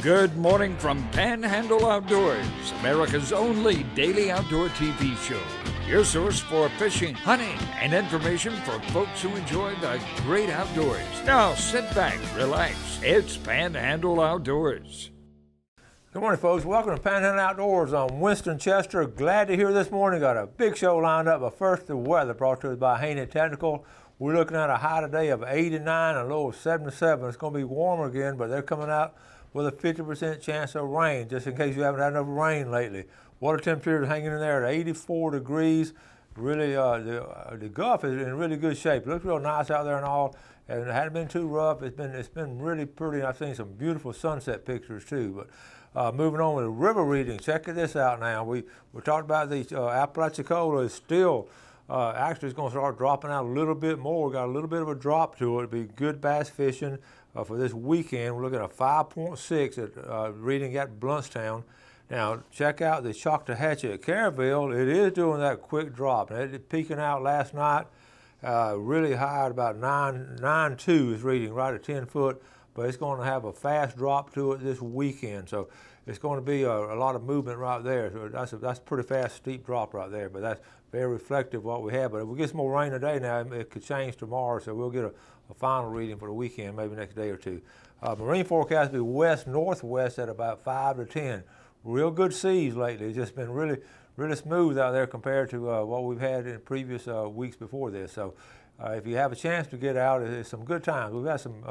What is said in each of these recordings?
Good morning from Panhandle Outdoors, America's only daily outdoor TV show. Your source for fishing, hunting, and information for folks who enjoy the great outdoors. Now sit back, relax. It's Panhandle Outdoors. Good morning, folks. Welcome to Panhandle Outdoors. I'm Winston Chester. Glad to hear this morning. Got a big show lined up, but first the weather brought to us by Haney Technical. We're looking at a high today of 89 and a low of 77. It's going to be warmer again, but they're coming out with a 50% chance of rain, just in case you haven't had enough rain lately. Water temperature is hanging in there at 84 degrees. Really, the Gulf is in really good shape. It looks real nice out there and all, and it hasn't been too rough. It's been really pretty. I've seen some beautiful sunset pictures too. But moving on with the river reading, check this out now. We talked about these Apalachicola is still actually it's going to start dropping out a little bit more. We got a little bit of a drop to it. It'll be good bass fishing for this weekend. We're looking at a 5.6 at reading at Bluntstown. Now check out the Choctawhatchee at Caryville. It is doing that quick drop. And it's peaking out last night, really high at about 9.2 is reading right at 10 foot. But it's going to have a fast drop to it this weekend. So it's going to be a lot of movement right there. So that's a pretty fast, steep drop right there. But that's very reflective of what we have. But if we get some more rain today now, it could change tomorrow. So we'll get a final reading for the weekend, maybe next day or two. Marine forecast will be west-northwest at about 5 to 10. Real good seas lately. It's just been really, really smooth out there compared to what we've had in previous weeks before this. So if you have a chance to get out, it's some good times. We've had some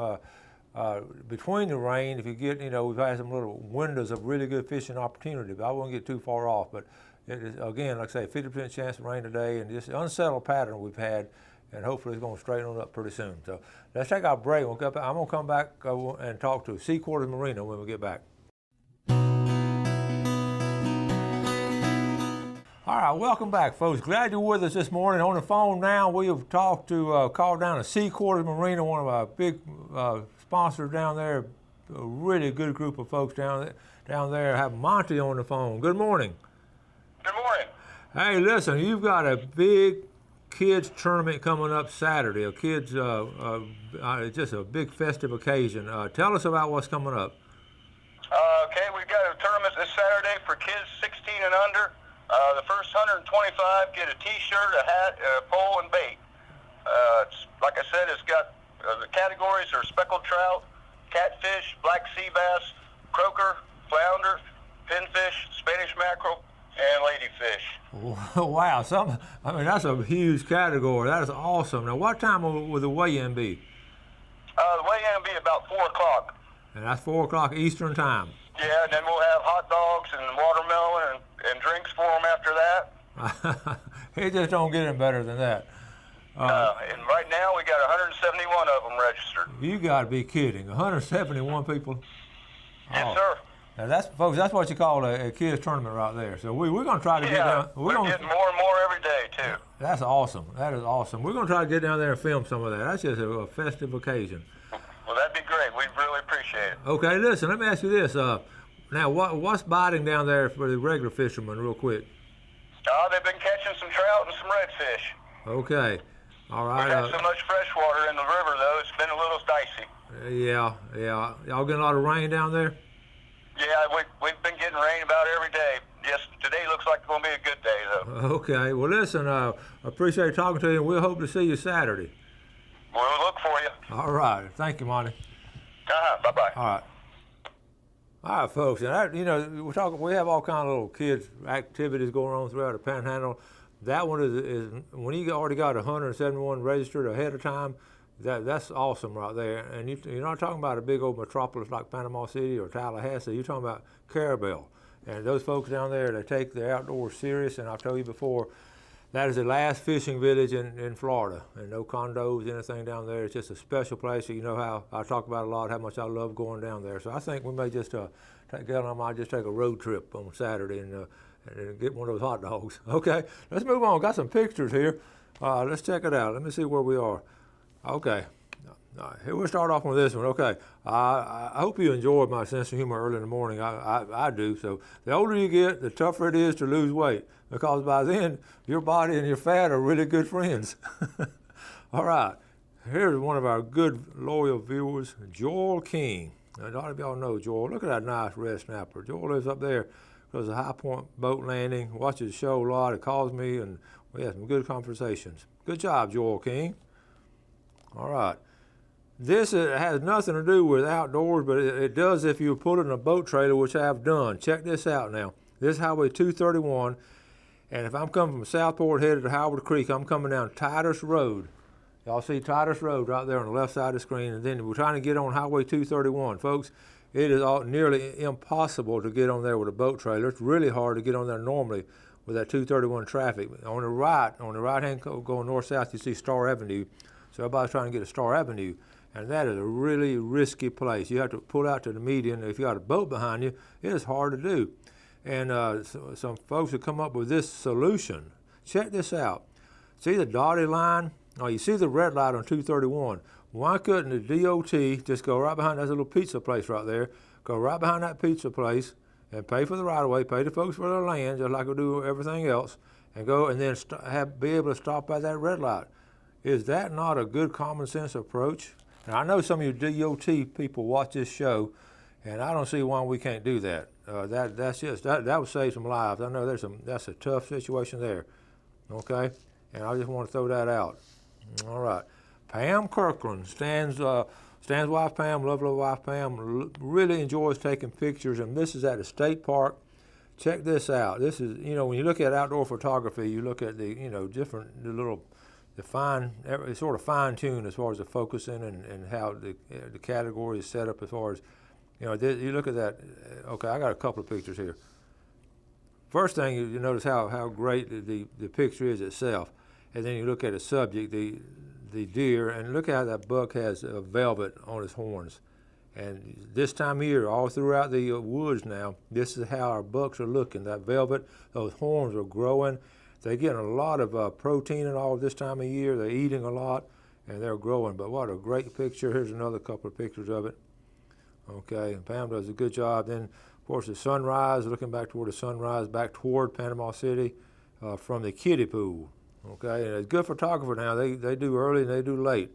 between the rain, if you get, we've had some little windows of really good fishing opportunity, but I won't get too far off. But it is, again, like I say, 50% chance of rain today, and just unsettled pattern we've had, and hopefully it's going to straighten on up pretty soon. So let's take our break. I'm going to come back and talk to Sea Quarters Marina when we get back. All right, welcome back, folks. Glad you're with us this morning. On the phone now, we have called down to Sea Quarters Marina, one of our big sponsors down there. A really good group of folks down there. Have Monty on the phone. Good morning. Good morning. Hey, listen, you've got a big kids tournament coming up Saturday. A kids, just a big festive occasion. Tell us about what's coming up. Okay, we've got a tournament this Saturday for kids 16 and under. The first 125 get a T-shirt, a hat, a pole, and bait. It's, like I said, it's got the categories are speckled trout, catfish, black sea bass, croaker, flounder, pinfish, Spanish mackerel, and ladyfish. Wow, that's a huge category. That is awesome. Now, what time will the weigh-in be? The weigh-in will be about 4 o'clock. And that's 4 o'clock Eastern time. Yeah, and then we'll have hot dogs and watermelon and drinks for them after that. It just don't get any better than that. And right now we got 171 of them registered. You got to be kidding! 171 people. Yes, sir. Now folks, that's what you call a kids tournament right there. So we're going to try to get down. We're getting more and more every day too. That's awesome. That is awesome. We're going to try to get down there and film some of that. That's just a festive occasion. Well, that'd be great. We'd really appreciate it. Okay, listen. Let me ask you this. Now, what's biting down there for the regular fishermen, real quick? They've been catching some trout and some redfish. Okay. All right. We've had so much fresh water in the river, though, it's been a little dicey. Yeah. Y'all getting a lot of rain down there? Yeah, we've been getting rain about every day. Yes, today looks like it's going to be a good day, though. Okay. Well, listen, I appreciate talking to you, and we'll hope to see you Saturday. We'll look for you. All right. Thank you, Monty. Bye-bye. All right. All right, folks, and we have all kinds of little kids activities going on throughout the Panhandle. That one is when you already got 171 registered ahead of time. That's awesome right there. And you're not talking about a big old metropolis like Panama City or Tallahassee. You're talking about Caryville. And those folks down there, they take their outdoors serious. And I've told you before, that is the last fishing village in Florida. And no condos, anything down there. It's just a special place. You know how I talk about a lot, how much I love going down there. So I think we may just take a road trip on Saturday and get one of those hot dogs. Okay, let's move on. Got some pictures here. Let's check it out. Let me see where we are. Okay. All right, here we'll start off with this one. Okay, I hope you enjoyed my sense of humor early in the morning. I do. So the older you get, the tougher it is to lose weight, because by then your body and your fat are really good friends. All right, here's one of our good loyal viewers, Joel King. And a lot of y'all know Joel. Look at that nice red snapper. Joel lives up there. Goes to High Point Boat Landing. Watches the show a lot. He calls me, and we had some good conversations. Good job, Joel King. All right. This has nothing to do with outdoors, but it does if you're pulling a boat trailer, which I've done. Check this out now. This is Highway 231, and if I'm coming from Southport headed to Howard Creek, I'm coming down Titus Road. Y'all see Titus Road right there on the left side of the screen, and then we're trying to get on Highway 231. Folks, it is nearly impossible to get on there with a boat trailer. It's really hard to get on there normally with that 231 traffic. On the right-hand going north-south, you see Star Avenue. So everybody's trying to get to Star Avenue, and that is a really risky place. You have to pull out to the median. If you got a boat behind you, it is hard to do. And some folks have come up with this solution. Check this out. See the dotted line? Oh, you see the red light on 231. Why couldn't the DOT just go right behind that little pizza place right there, go right behind that pizza place and pay for the right-of-way, pay the folks for their land, just like we do everything else, and go and then be able to stop at that red light? Is that not a good common sense approach? Now, I know some of you DOT people watch this show, and I don't see why we can't do that. That would save some lives. I know that's a tough situation there, okay? And I just want to throw that out. All right. Pam Kirkland, Stan's wife Pam, lovely wife Pam, really enjoys taking pictures, and this is at the state park. Check this out. This is, when you look at outdoor photography, you look at the, it's sort of fine-tuned as far as the focusing and how the category is set up as far as, you look at that. Okay, I got a couple of pictures here. First thing, you notice how great the picture is itself. And then you look at the subject, the deer, and look how that buck has velvet on his horns. And this time of year, all throughout the woods now, this is how our bucks are looking. That velvet, those horns are growing. They're getting a lot of protein and all this time of year. They're eating a lot, and they're growing. But what a great picture. Here's another couple of pictures of it. Okay, Pam does a good job. Then, of course, the sunrise, looking back toward the sunrise, back toward Panama City from the kiddie pool. Okay, and it's good photographer now. They do early and they do late.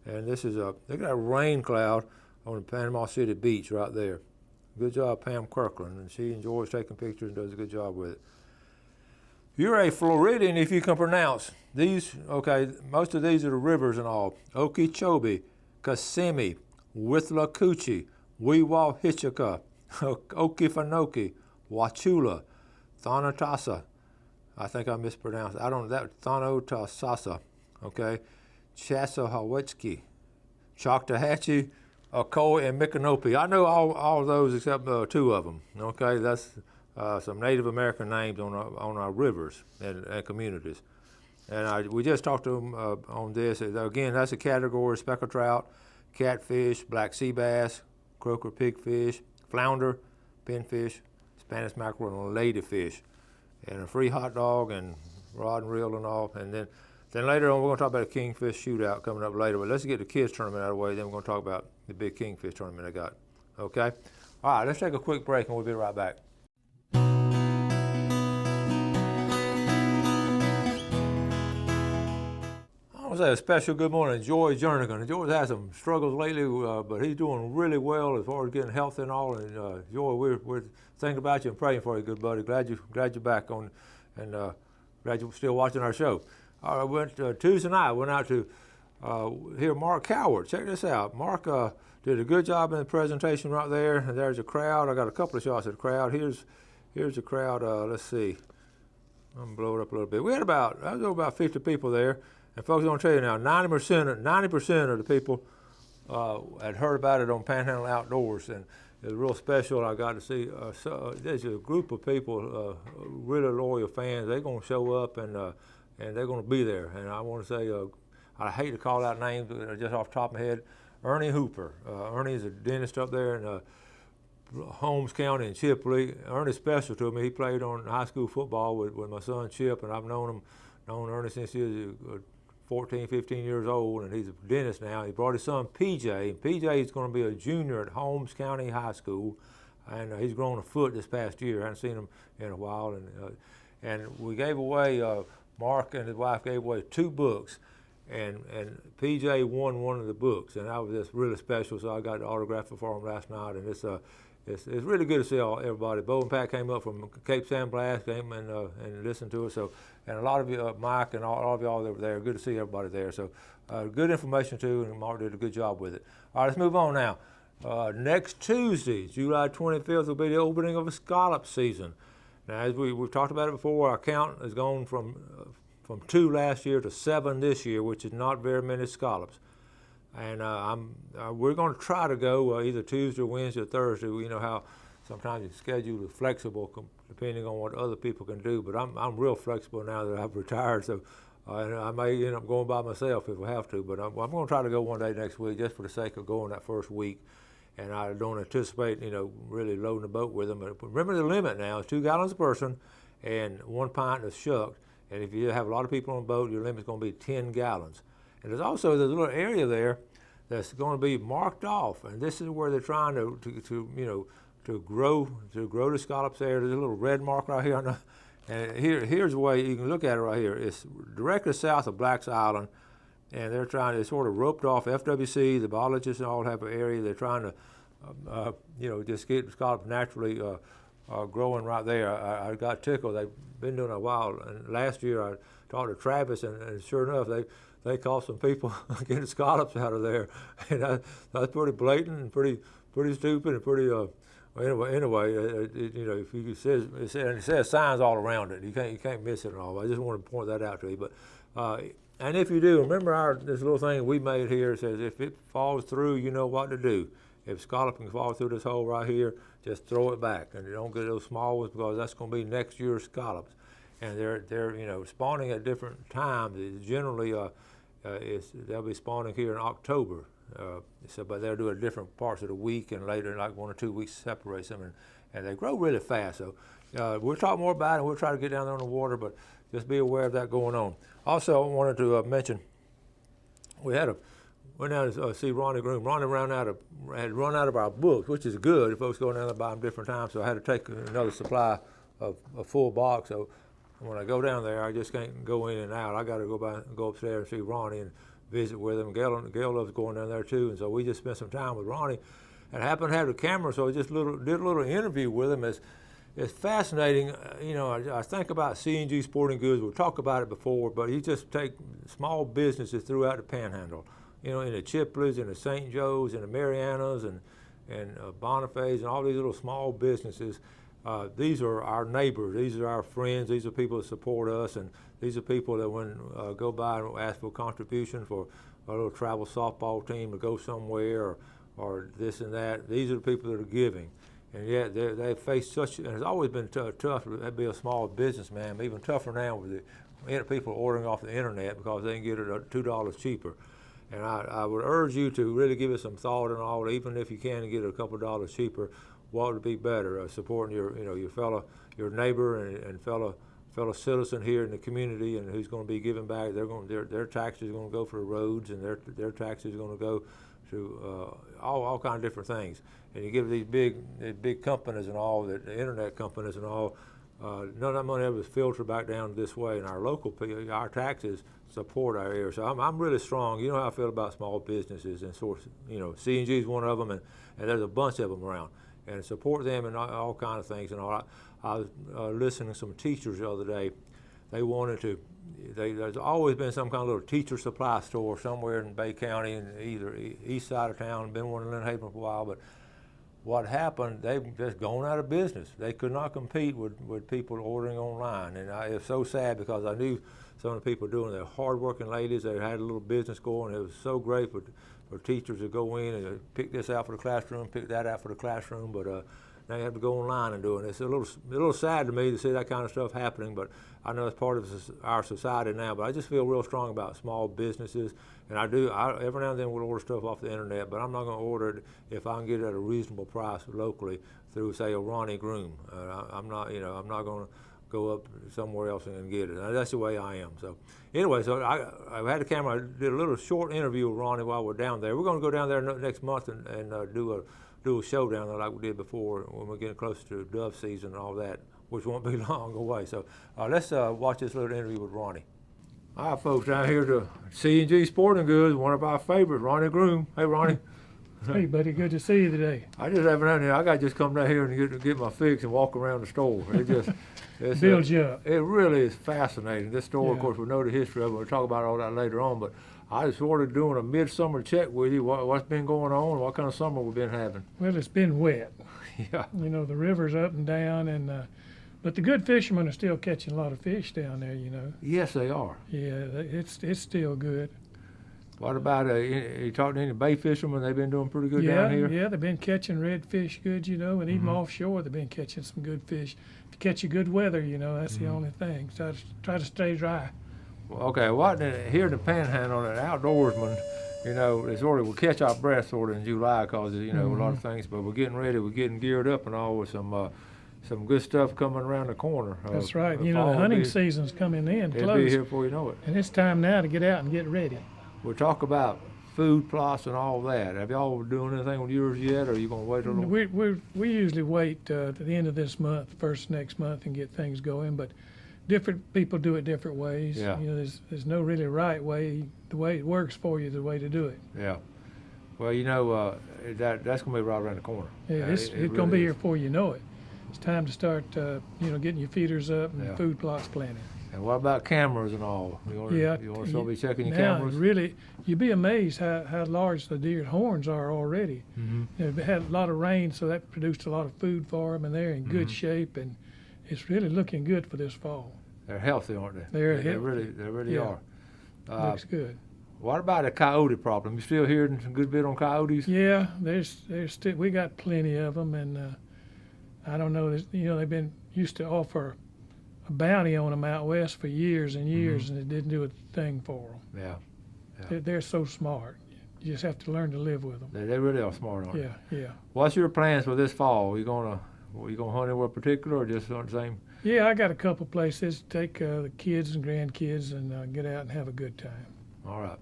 And this is they got a rain cloud on the Panama City beach right there. Good job, Pam Kirkland, and she enjoys taking pictures and does a good job with it. You're a Floridian if you can pronounce these. Okay, most of these are the rivers and all. Okeechobee, Kissimmee, Withlacoochee, Weehawken, Okefenokee, Wauchula, Thonotasa. I think I mispronounced it. Thonotosasa, okay, Chattahoochee, Choctawhatchee, Ocoee, and Micanopy. I know all of those except two of them, okay? That's some Native American names on our rivers and communities. And we just talked to them on this. Again, that's a category: speckled trout, catfish, black sea bass, croaker pigfish, flounder, pinfish, Spanish mackerel, and ladyfish. And a free hot dog and rod and reel and all. And then later on, we're going to talk about a kingfish shootout coming up later. But let's get the kids tournament out of the way. Then we're going to talk about the big kingfish tournament I got. Okay? All right, let's take a quick break and we'll be right back. I want to say a special good morning to Joy Jernigan. Joy's had some struggles lately, but he's doing really well as far as getting healthy and all. And Joy, we're thinking about you and praying for you, good buddy. Glad you're back on, and glad you're still watching our show. I went Tuesday night. Went out to hear Mark Coward. Check this out. Mark did a good job in the presentation right there. And there's a crowd. I got a couple of shots of the crowd. Here's the crowd. Let's see. I'm gonna blow it up a little bit. We had about 50 people there. And folks, I'm going to tell you now, 90% of the people had heard about it on Panhandle Outdoors, and it was real special. I got to see there's a group of people, really loyal fans. They're going to show up, and they're going to be there. And I want to say, I hate to call out names just off the top of my head. Ernie Hooper. Ernie is a dentist up there in Holmes County in Chipley. Ernie's special to me. He played on high school football with my son Chip, and I've known Ernie since he was 14, 15 years old, and he's a dentist now. He brought his son PJ, and PJ is going to be a junior at Holmes County High School, and he's grown a foot this past year. I haven't seen him in a while, and we gave away, Mark and his wife gave away 2 books, and PJ won one of the books, and that was just really special. So I got the autograph for him last night, and it's really good to see everybody. Bo and Pat came up from Cape San Blas, came and listened to us. So, and a lot of you, Mike and all of y'all that were there. Good to see everybody there. So, good information too, and Mark did a good job with it. All right, let's move on now. Next Tuesday, July 25th, will be the opening of a scallop season. Now, as we've talked about it before, our count has gone from 2 last year to 7 this year, which is not very many scallops. And we're going to try to go either Tuesday or Wednesday or Thursday. You know how sometimes your schedule is flexible depending on what other people can do. But I'm real flexible now that I've retired, so I may end up going by myself if I have to. But I'm going to try to go one day next week just for the sake of going that first week. And I don't anticipate, really loading the boat with them. But remember the limit now is 2 gallons a person and 1 pint of shucked. And if you have a lot of people on the boat, your limit's going to be 10 gallons. And there's also this little area there that's going to be marked off, and this is where they're trying to grow the scallops there. There's a little red mark right here, and here's the way you can look at it right here. It's directly south of Black's Island, and they're trying to sort of roped off. FWC, the biologists all have an area. They're trying to, just get the scallops naturally growing right there. I got tickled. They've been doing it a while, and last year I talked to Travis, and sure enough, they caught some people getting scallops out of there, and that's pretty blatant and pretty stupid and pretty. Anyway, if you it says signs all around it. You can't miss it at all. I just want to point that out to you. But and if you do, remember this little thing we made here. It says if it falls through, you know what to do. If scallop can fall through this hole right here, just throw it back, and you don't get those small ones because that's going to be next year's scallops, and they're spawning at different times. Generally, they'll be spawning here in October. But they'll do it at different parts of the week, and later, like 1 or 2 weeks, separates them, and they grow really fast. So we'll talk more about it. We'll try to get down there on the water, but just be aware of that going on. Also, I wanted to mention went down to see Ronnie Groom. Ronnie had run out of our books, which is good. Folks go down there and buy them different times, so I had to take another supply of a full box. So when I go down there, I just can't go in and out. I got to go upstairs and see Ronnie and visit with him. Gail loves going down there too, and so we just spent some time with Ronnie. And I happened to have the camera, so I just did a little interview with him. It's fascinating. I think about C&G Sporting Goods. We'll talk about it before, but he just take small businesses throughout the Panhandle. In the Chipleys and the St. Joe's and the Marianas and Boniface and all these little small businesses. These are our neighbors. These are our friends. These are people that support us, and these are people that when go by and ask for a contribution for a little travel softball team to go somewhere or this and that. These are the people that are giving. And yet they face such, and it's always been tough to be a small businessman, even tougher now with the people ordering off the internet because they can get it at $2 cheaper. And I would urge you to really give it some thought and all, even if you can get it a couple of dollars cheaper, what would be better? Supporting your neighbor and fellow citizen here in the community, and who's going to be giving back. Their taxes are going to go for the roads, and their taxes are going to go to all kind of different things. And you give these big companies and all, the internet companies and all, none of that money ever is filtered back down this way. And our local people, our taxes support our area. So I'm really strong. You know how I feel about small businesses, and C&G is one of them, and there's a bunch of them around. And support them and all kinds of things and all. I was listening to some teachers the other day. They wanted to. There's always been some kind of little teacher supply store somewhere in Bay County, in either east side of town. Been one in Lynn Haven for a while, but what happened? They've just gone out of business. They could not compete with people ordering online, and it was so sad because I knew some of the people doing it. They're hardworking ladies. They had a little business going. It was so great for teachers to go in and pick this out for the classroom, pick that out for the classroom, but now you have to go online and do it. It's a little sad to me to see that kind of stuff happening, but I know it's part of our society now. But I just feel real strong about small businesses, and I every now and then we'll order stuff off the internet, but I'm not going to order it if I can get it at a reasonable price locally through, say, a Ronnie Groom. I'm not going to go up somewhere else and get it. That's the way I am. So anyway, so I had a camera. I did a little short interview with Ronnie while we're down there. We're going to go down there next month and do a show down there like we did before when we're getting closer to dove season and all that, which won't be long away. So let's watch this little interview with Ronnie. All right, folks, down here to C&G Sporting Goods, one of our favorites, Ronnie Groom. Hey, Ronnie. Hey, buddy, good to see you today. I just haven't done here. I got to just come down here and get my fix and walk around the store. It Builds you up. It really is fascinating. This store, Yeah. of course, we know the history of it. We'll talk about all that later on. But I just ordered doing a midsummer check with you. What's been going on? What kind of summer we've been having? Well, it's been wet. Yeah. You know, the river's up and down, but the good fishermen are still catching a lot of fish down there, you know. Yes, they are. Yeah, it's still good. What about you talking to any bay fishermen? They've been doing pretty good Yeah, down here. yeah, they've been catching redfish good, you know, and even offshore they've been catching some good fish. If you catch a good weather, you know, that's the only thing. So try to stay dry. Okay, here in the Panhandle, an outdoorsman, you know, it's sort of we catch our breath sort of in July because you know a lot of things, but we're getting ready, we're getting geared up and all with some good stuff coming around the corner. That's right. You know, the hunting season's coming in It'll close, be here before you know it. and it's time now to get out and get ready. We'll talk about food plots and all that. Have y'all doing anything with yours yet, or are you gonna wait a little? We usually wait to the end of this month, first next month, and get things going. But different people do it different ways. Yeah. You know, there's no really right way. The way it works for you is the way to do it. Yeah. Well, you know, that's gonna be right around the corner. Yeah, it's really gonna be is. here before you know it. It's time to start, getting your feeders up and Yeah. food plots planted. And what about cameras and all? You want to still be checking your now, cameras? really, you'd be amazed how large the deer's horns are already. Mm-hmm. They've had a lot of rain, so that produced a lot of food for them, and they're in good shape, and it's really looking good for this fall. They're healthy, aren't they? They're They healthy. really Yeah. are. Looks good. What about a coyote problem? You still hearing some good bit on coyotes? Yeah, there's still, we got plenty of them, and I don't know. They've been used to offer a bounty on them out west for years and years, and it didn't do a thing for them. Yeah. They're so smart. You just have to learn to live with them. They really are smart, aren't Yeah, yeah. What's your plans for this fall? You gonna hunt anywhere particular, or just on the same? Yeah, I got a couple places. Take the kids and grandkids and get out and have a good time. All right.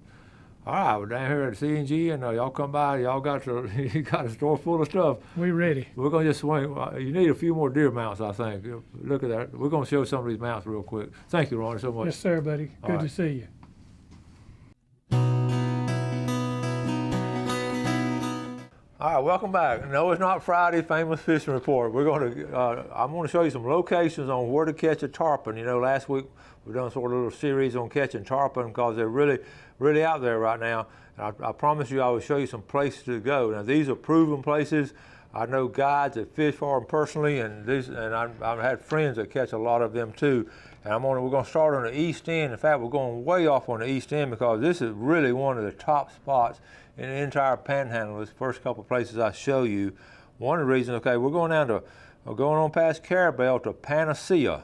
We're down here at C&G, and y'all come by. Y'all got you got a store full of stuff. We ready. We're gonna just swing. You need a few more deer mounts, I think. Look at that. We're gonna show some of these mounts real quick. Thank you, Ronnie, so much. Yes, sir, buddy. All Good right. to see you. All right, welcome back. No, it's not Friday Famous Fishing Report. I'm going to show you some locations on where to catch a tarpon. You know, last week we've done sort of a little series on catching tarpon because they're really, really out there right now. And I promise you I will show you some places to go. Now, these are proven places. I know guides that fish for them personally, and I've had friends that catch a lot of them too. And we're going to start on the east end. In fact, we're going way off on the east end because this is really one of the top spots in the entire Panhandle. This first couple of places I show you. One of the reasons, okay, we're going on past Carabel to Panacea.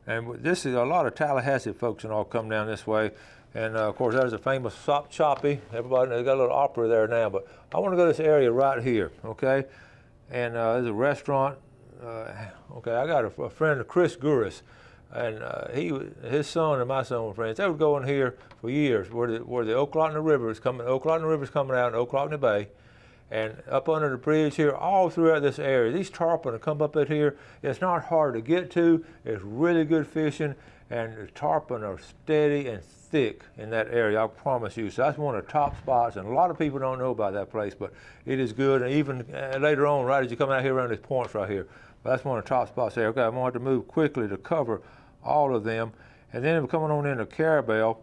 And this is a lot of Tallahassee folks and all come down this way. And of course, there's a famous Sop Choppy. Everybody, they got a little opera there now, but I want to go to this area right here, okay? And there's a restaurant. Okay, I got a friend, Chris Gouris, and his son and my son were friends. They would go in here for years where the Ocklawaha River is coming. Ocklawaha River is coming out in Ocklawaha Bay, and up under the bridge here, all throughout this area. These tarpon come up in here. It's not hard to get to. It's really good fishing, and the tarpon are steady and thick in that area, I promise you. So that's one of the top spots, and a lot of people don't know about that place, but it is good. And even later on, right as you come out here around these points right here, but that's one of the top spots there. Okay, I'm going to have to move quickly to cover all of them. And then we're coming on into Carabel,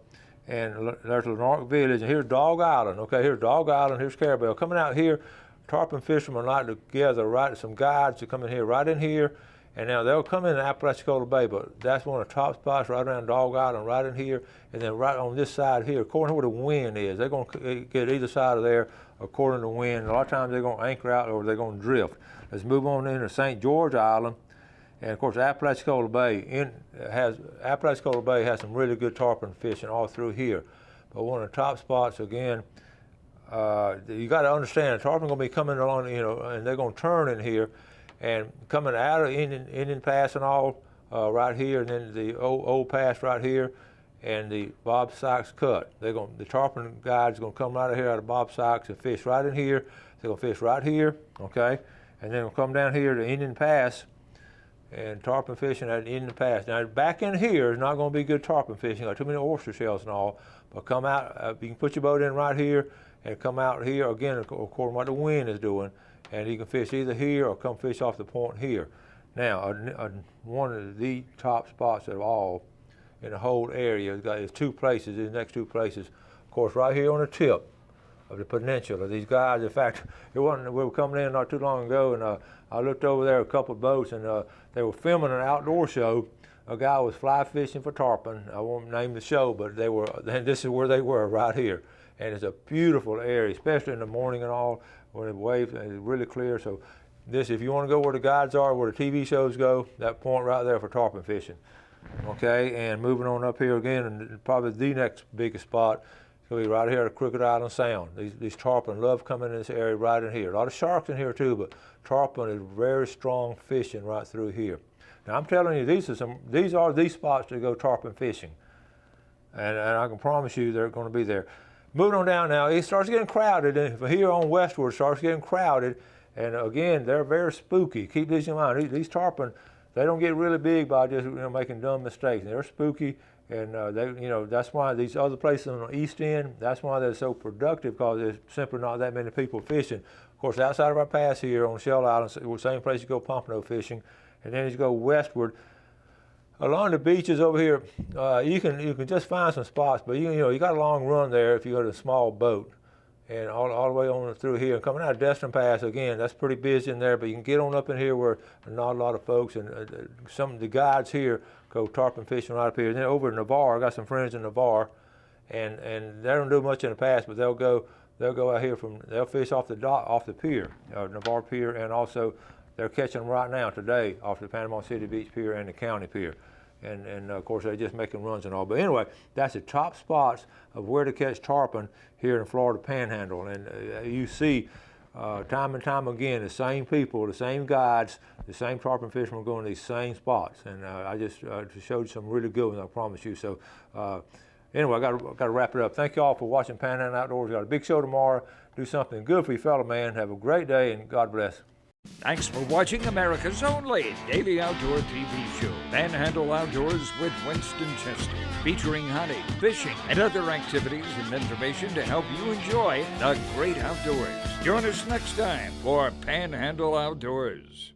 and there's Lenark Village, and here's Dog Island. Okay, here's Dog Island, here's Carabel. Coming out here, tarpon fishermen like to gather some guides to come in here, right in here, and now they'll come in Apalachicola Bay, but that's one of the top spots right around Dog Island, right in here, and then right on this side here, according to where the wind is. They're going to get either side of there according to the wind. A lot of times they're going to anchor out or they're going to drift. Let's move on into St. George Island. And of course, Apalachicola Bay has some really good tarpon fishing all through here. But one of the top spots again, you got to understand the tarpon going to be coming along, and they're going to turn in here, and coming out of Indian Pass and all right here, and then the old pass right here, and the Bob Sykes Cut. The tarpon guides going to come right here out of Bob Sykes and fish right in here. They're going to fish right here, okay, and then they'll come down here to Indian Pass. and tarpon fishing in the past. Now back in here is not going to be good tarpon fishing. Got too many oyster shells and all. But come out, you can put your boat in right here and come out here again according to what the wind is doing, and you can fish either here or come fish off the point here. Now one of the top spots of all in the whole area is two places. These next two places, of course, right here on the tip of the peninsula. These guys, in fact, we were coming in not too long ago, and I looked over there a couple of boats, and they were filming an outdoor show. A guy was fly fishing for tarpon. I won't name the show, but this is where they were, right here. And it's a beautiful area, especially in the morning and all, when the waves is really clear. So this, if you want to go where the guides are, where the TV shows go, that point right there for tarpon fishing. Okay, and moving on up here again, and probably the next biggest spot will be right here at Crooked Island Sound. These tarpon love coming in this area right in here. A lot of sharks in here too, but tarpon is very strong fishing right through here. Now I'm telling you, these are the spots to go tarpon fishing, and I can promise you they're going to be there. Moving on down now, it starts getting crowded, and from here on westward, it starts getting crowded, and again, they're very spooky. Keep this in mind. These tarpon, they don't get really big by just making dumb mistakes. They're spooky, and that's why these other places on the east end, that's why they're so productive, because there's simply not that many people fishing. Of course, outside of our pass here on Shell Island, the same place you go pompano fishing, and then as you go westward, along the beaches over here, you can just find some spots, but you got a long run there if you go to a small boat, and all the way on through here. And coming out of Destin Pass again, that's pretty busy in there, but you can get on up in here where not a lot of folks, and some of the guides here go tarpon fishing right up here. And then over in Navarre, I got some friends in Navarre, and they don't do much in the pass, but they'll go out here they'll fish off the pier, Navarre Pier, and also they're catching them right now today off the Panama City Beach Pier and the County Pier. And of course, they're just making runs and all. But anyway, that's the top spots of where to catch tarpon here in the Florida Panhandle. And you see time and time again, the same people, the same guides, the same tarpon fishermen going to these same spots. And I just showed you some really good ones, I promise you. So anyway, I got to wrap it up. Thank you all for watching Panhandle Outdoors. We got a big show tomorrow. Do something good for your fellow man. Have a great day, and God bless. Thanks for watching America's only daily outdoor TV show, Panhandle Outdoors with Winston Chester, featuring hunting, fishing, and other activities and information to help you enjoy the great outdoors. Join us next time for Panhandle Outdoors.